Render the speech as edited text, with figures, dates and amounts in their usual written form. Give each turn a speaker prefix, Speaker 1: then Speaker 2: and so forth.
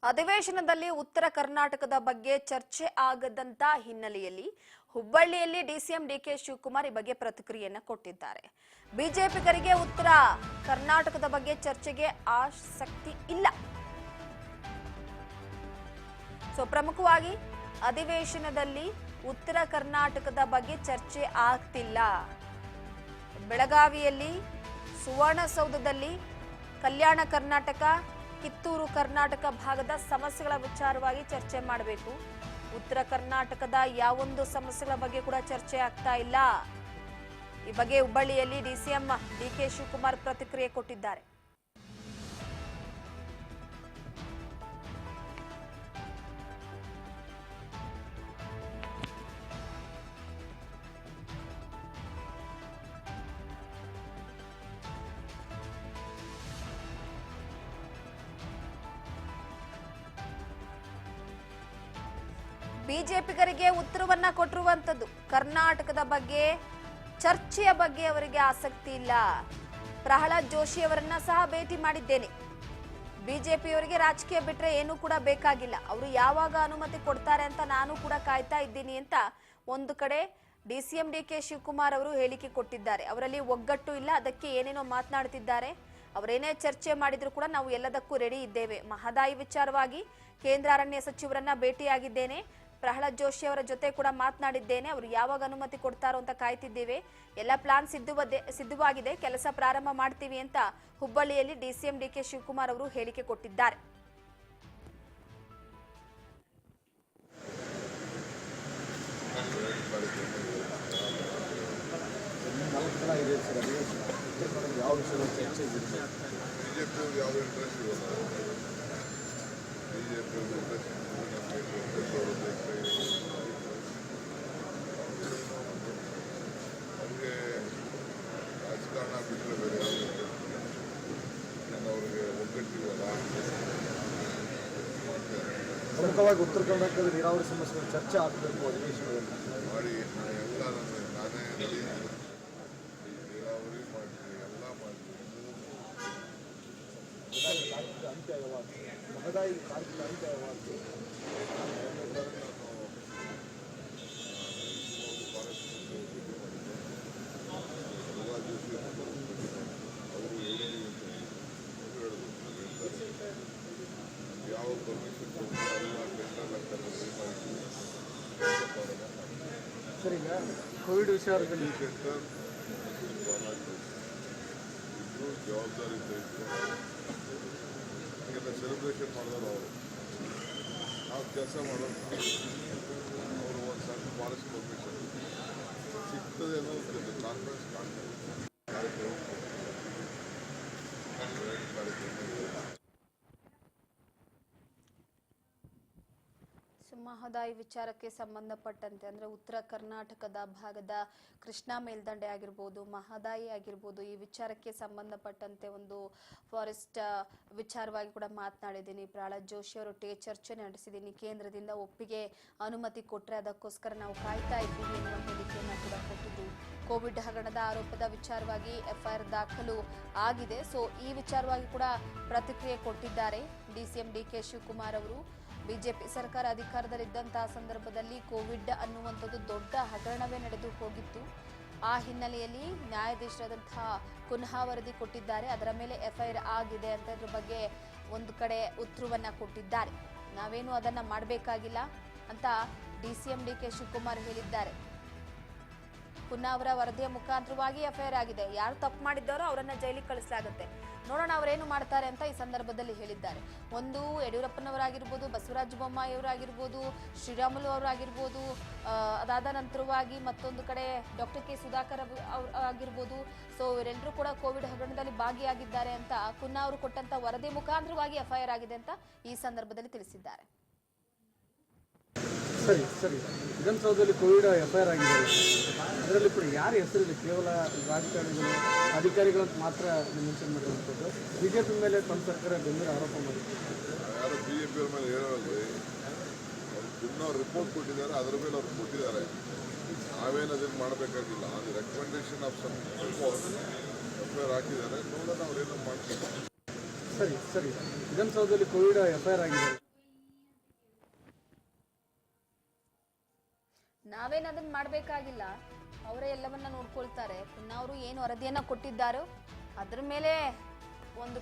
Speaker 1: ಅಧಿವೇಶನದಲ್ಲಿ ಉತ್ತರ ಕರ್ನಾಟಕದ ಬಗ್ಗೆ ಚರ್ಚೆ ಆಗದಂತ ಹಿನ್ನೆಲೆಯಲ್ಲಿ ಹುಬ್ಬಳ್ಳಿಯಲ್ಲಿ ಡಿಸಿಎಂ ಡಿಕೆ ಶಿವಕುಮಾರ್ ಈ ಬಗ್ಗೆ ಪ್ರತಿಕ್ರಿಯೆಯನ್ನು ಕೊಟ್ಟಿದ್ದಾರೆ. ಬಿಜೆಪಿಗರಿಗೆ ಉತ್ತರ ಕರ್ನಾಟಕದ ಬಗ್ಗೆ ಚರ್ಚೆಗೆ ಆಸಕ್ತಿ ಇಲ್ಲ. ಪ್ರಮುಖವಾಗಿ ಅಧಿವೇಶನದಲ್ಲಿ ಉತ್ತರ ಕರ್ನಾಟಕದ ಬಗ್ಗೆ ಚರ್ಚೆ ಆಗ್ತಿಲ್ಲ. ಬೆಳಗಾವಿಯಲ್ಲಿ ಸುವರ್ಣಸೌಧದಲ್ಲಿ ಕಲ್ಯಾಣ ಕರ್ನಾಟಕ ಕಿತ್ತೂರು ಕರ್ನಾಟಕ ಭಾಗದ ಸಮಸ್ಯೆಗಳ ವಿಚಾರವಾಗಿ ಚರ್ಚೆ ಮಾಡಬೇಕು. ಉತ್ತರ ಕರ್ನಾಟಕದ ಯಾವೊಂದು ಸಮಸ್ಯೆಗಳ ಬಗ್ಗೆ ಕೂಡ ಚರ್ಚೆ ಆಗ್ತಾ ಇಲ್ಲ. ಈ ಬಗ್ಗೆ ಹುಬ್ಬಳ್ಳಿಯಲ್ಲಿ ಡಿಸಿಎಂ ಡಿಕೆ ಶಿವಕುಮಾರ್ ಪ್ರತಿಕ್ರಿಯೆ ಕೊಟ್ಟಿದ್ದಾರೆ. ಬಿಜೆಪಿಗರಿಗೆ ಉತ್ತರವನ್ನ ಕೊಟ್ಟಿರುವಂತದ್ದು ಕರ್ನಾಟಕದ ಬಗ್ಗೆ ಚರ್ಚೆಯ ಬಗ್ಗೆ ಅವರಿಗೆ ಆಸಕ್ತಿ ಇಲ್ಲ. ಪ್ರಹ್ಲಾದ್ ಜೋಶಿ ಅವರನ್ನ ಸಹ ಭೇಟಿ ಮಾಡಿದ್ದೇನೆ. ಬಿಜೆಪಿಯವರಿಗೆ ರಾಜಕೀಯ ಬಿಟ್ರೆ ಏನೂ ಕೂಡ ಬೇಕಾಗಿಲ್ಲ. ಅವರು ಯಾವಾಗ ಅನುಮತಿ ಕೊಡ್ತಾರೆ ಅಂತ ನಾನು ಕೂಡ ಕಾಯ್ತಾ ಇದ್ದೀನಿ ಅಂತ ಒಂದು ಕಡೆ ಡಿಸಿಎಂ ಡಿಕೆ ಶಿವಕುಮಾರ್ ಅವರು ಹೇಳಿಕೆ ಕೊಟ್ಟಿದ್ದಾರೆ. ಅವರಲ್ಲಿ ಒಗ್ಗಟ್ಟು ಇಲ್ಲ, ಅದಕ್ಕೆ ಏನೇನೋ ಮಾತನಾಡುತ್ತಿದ್ದಾರೆ. ಅವರೇನೇ ಚರ್ಚೆ ಮಾಡಿದ್ರು ಕೂಡ ನಾವು ಎಲ್ಲದಕ್ಕೂ ರೆಡಿ ಇದ್ದೇವೆ. ಮಹದಾಯಿ ವಿಚಾರವಾಗಿ ಕೇಂದ್ರ ಅರಣ್ಯ ಸಚಿವರನ್ನ ಭೇಟಿಯಾಗಿದ್ದೇನೆ. ಪ್ರಹ್ಲಾದ್ ಜೋಶಿ ಅವರ ಜೊತೆ ಕೂಡ ಮಾತನಾಡಿದ್ದೇನೆ. ಅವರು ಯಾವಾಗ ಅನುಮತಿ ಕೊಡ್ತಾರೋ ಅಂತ ಕಾಯ್ತಿದ್ದೇವೆ. ಎಲ್ಲ ಪ್ಲಾನ್ ಸಿದ್ಧವಾಗಿದೆ, ಕೆಲಸ ಪ್ರಾರಂಭ ಮಾಡ್ತೀವಿ ಅಂತ ಹುಬ್ಬಳ್ಳಿಯಲ್ಲಿ ಡಿಸಿಎಂ ಡಿಕೆ ಶಿವಕುಮಾರ್ ಅವರು ಹೇಳಿಕೆ ಕೊಟ್ಟಿದ್ದಾರೆ.
Speaker 2: ರಾಜಕಾರಣ ಬಿಟ್ಟರೆ ಬೇರೆ ಅವ್ರಿಗೆ ಒಗ್ಗಟ್ಟಿವಲ್ಲ.
Speaker 3: ಪ್ರಮುಖವಾಗಿ ಉತ್ತರ ಕರ್ನಾಟಕದ ನೀರಾವರಿ ಸಮಸ್ಯೆಗಳು ಚರ್ಚೆ ಆಗಬೇಕು ಅಧಿವೇಶನದಲ್ಲಿ
Speaker 2: ಮಾಡಿ. ಎಲ್ಲ ನಾನೇ ನೀರಾವರಿ ಮಾಡ್ತೀವಿ, ಎಲ್ಲ ಮಾಡ್ತೀವಿ.
Speaker 3: ಅಂತ್ಯ ಯಾವಾಗ ಮಹದಾಯಿ ಕಾರ್ಯಕ್ರಮ ಅಂತ್ಯ ಯಾವಾಗ
Speaker 2: ಯಾವ ಪರ್ಮಿಷನ್
Speaker 3: ಸರ್, ಈಗ ಕೋವಿಡ್ ವಿಚಾರದಲ್ಲಿ
Speaker 2: ಇಬ್ಬರು ಜವಾಬ್ದಾರಿ ಇತ್ತು. ಈಗೆಲ್ಲ ಸೆಲೆಬ್ರೇಷನ್ ಮಾಡಿದ್ರು ಅವರು. ನಾವು ಕೆಲಸ ಮಾಡೋದು ಅವರು ಒಂದು ಸಣ್ಣ ಫಾರೆಸ್ಟ್ ಪರ್ಮಿಷನ್ ಸಿಗ್ತದೆ ಅನ್ನೋದು ಕಾನ್ಫಿಡೆನ್ಸ್ ಕಾಣ್ತದೆ.
Speaker 1: ಮಹದಾಯಿ ವಿಚಾರಕ್ಕೆ ಸಂಬಂಧಪಟ್ಟಂತೆ ಅಂದ್ರೆ ಉತ್ತರ ಕರ್ನಾಟಕದ ಭಾಗದ ಕೃಷ್ಣಾ ಮೇಲ್ದಂಡೆ ಆಗಿರ್ಬೋದು, ಮಹದಾಯಿ ಆಗಿರ್ಬೋದು, ಈ ವಿಚಾರಕ್ಕೆ ಸಂಬಂಧಪಟ್ಟಂತೆ ಒಂದು ಫಾರೆಸ್ಟ್ ವಿಚಾರವಾಗಿ ಕೂಡ ಮಾತನಾಡಿದ್ದೀನಿ. ಪ್ರಹ್ಲಾದ್ ಜೋಶಿ ಅವರೊಟ್ಟಿಗೆ ಚರ್ಚೆ ನಡೆಸಿದ್ದೀನಿ. ಕೇಂದ್ರದಿಂದ ಒಪ್ಪಿಗೆ ಅನುಮತಿ ಕೊಟ್ಟರೆ ಅದಕ್ಕೋಸ್ಕರ ನಾವು ಕಾಯ್ತಾ ಇದ್ದೀವಿ ಎನ್ನುವ ಹೇಳಿಕೆಯನ್ನು ಕೂಡ ಕೊಟ್ಟಿದ್ದು. ಕೋವಿಡ್ ಹಗರಣದ ಆರೋಪದ ವಿಚಾರವಾಗಿ ಎಫ್ಐಆರ್ ದಾಖಲು ಆಗಿದೆ. ಸೊ ಈ ವಿಚಾರವಾಗಿ ಕೂಡ ಪ್ರತಿಕ್ರಿಯೆ ಕೊಟ್ಟಿದ್ದಾರೆ ಡಿಸಿಎಂ ಡಿಕೆ ಶಿವಕುಮಾರ್ ಅವರು. ಬಿಜೆಪಿ ಸರ್ಕಾರ ಅಧಿಕಾರದಲ್ಲಿದ್ದಂತಹ ಸಂದರ್ಭದಲ್ಲಿ ಕೋವಿಡ್ ಅನ್ನುವಂಥದ್ದು ದೊಡ್ಡ ಹಗರಣವೇ ನಡೆದು ಹೋಗಿತ್ತು. ಆ ಹಿನ್ನೆಲೆಯಲ್ಲಿ ನ್ಯಾಯಾಧೀಶರಾದಂತಹ ಕುನ್ಹಾ ವರದಿ ಕೊಟ್ಟಿದ್ದಾರೆ. ಅದರ ಮೇಲೆ ಎಫ್ಐಆರ್ ಆಗಿದೆ ಅಂತ ಇದ್ರ ಬಗ್ಗೆ ಒಂದು ಕಡೆ ಉತ್ತರವನ್ನ ಕೊಟ್ಟಿದ್ದಾರೆ. ನಾವೇನು ಅದನ್ನ ಮಾಡಬೇಕಾಗಿಲ್ಲ ಅಂತ ಡಿಸಿಎಂ ಡಿಕೆ ಶಿವಕುಮಾರ್ ಹೇಳಿದ್ದಾರೆ. ಕುನ್ನಾ ಅವರ ವರದಿಯ ಮುಖಾಂತರವಾಗಿ ಎಫ್ಐಆರ್ ಆಗಿದೆ. ಯಾರು ತಪ್ಪು ಮಾಡಿದ್ದಾರೋ ಅವರನ್ನ ಜೈಲಿಗೆ ಕಳಿಸಲಾಗುತ್ತೆ. ನೋಡೋಣ ಅವರೇನು ಮಾಡ್ತಾರೆ ಅಂತ ಈ ಸಂದರ್ಭದಲ್ಲಿ ಹೇಳಿದ್ದಾರೆ. ಒಂದು ಯಡಿಯೂರಪ್ಪನವರಾಗಿರ್ಬೋದು, ಬಸವರಾಜ ಬೊಮ್ಮಾಯಿ ಅವರಾಗಿರ್ಬೋದು, ಶ್ರೀರಾಮುಲು ಅವರಾಗಿರ್ಬೋದು, ಅದಾದ ನಂತರವಾಗಿ ಮತ್ತೊಂದು ಕಡೆ ಡಾಕ್ಟರ್ ಕೆ ಸುಧಾಕರ್ ಆಗಿರ್ಬೋದು. ಸೊ ಇವರೆಲ್ಲರೂ ಕೂಡ ಕೋವಿಡ್ ಹಗರಣದಲ್ಲಿ ಭಾಗಿಯಾಗಿದ್ದಾರೆ ಅಂತ ಕುನ್ನಾ ಅವರು ಕೊಟ್ಟಂತ ವರದಿ ಮುಖಾಂತರವಾಗಿ ಎಫ್ಐಆರ್ ಆಗಿದೆ ಅಂತ ಈ ಸಂದರ್ಭದಲ್ಲಿ ತಿಳಿಸಿದ್ದಾರೆ.
Speaker 3: ಸರಿ ವಿಧಾನಸೌಧದಲ್ಲಿ ಕೋವಿಡ್ ಎಫ್ಐಆರ್ ಆಗಿದೆ. ಅದರಲ್ಲಿ ಕೂಡ ಯಾರ ಹೆಸರಿದೆ? ಕೇವಲ ರಾಜಕಾರಣಿಗಳು, ಅಧಿಕಾರಿಗಳು ಮಾತ್ರ ಮೆನ್ಷನ್ ಮಾಡಿರುವಂಥದ್ದು. ಬಿಜೆಪಿ ಮೇಲೆ ತಮ್ಮ ಸರ್ಕಾರ ಗಂಭೀರ ಆರೋಪ ಮಾಡಿದೆ.
Speaker 2: ಯಾರು ಬಿಜೆಪಿಯವ್ರ ಮೇಲೆ ಹೇಳೋದು ಅವ್ರು ರಿಪೋರ್ಟ್ ಕೊಟ್ಟಿದ್ದಾರೆ, ಅದರ ಮೇಲೆ ಅವ್ರು ಕೊಟ್ಟಿದ್ದಾರೆ. ನಾವೇನು ಅದನ್ನು ಮಾಡಬೇಕಾಗಿಲ್ಲ. ಅದು recommendation of some report FIR ಹಾಕಿದ್ದಾರೆ. ನೋಡೋಣ ಅವ್ರೇನೋ ಮಾಡ್ತಾರೆ.
Speaker 3: ಸರಿ ವಿಧಾನಸೌಧದಲ್ಲಿ ಕೋವಿಡ್ ಎಫ್ಐಆರ್ ಆಗಿದೆ.
Speaker 1: ನಾವೇನು ಅದನ್ನ ಮಾಡಬೇಕಾಗಿಲ್ಲ, ಅವರೇ ಎಲ್ಲವನ್ನ ನೋಡ್ಕೊಳ್ತಾರೆ. ಪುನಃ ಅವರು ಏನು ವರದಿಯನ್ನ ಕೊಟ್ಟಿದ್ದಾರೋ ಅದ್ರ ಮೇಲೆ ಒಂದು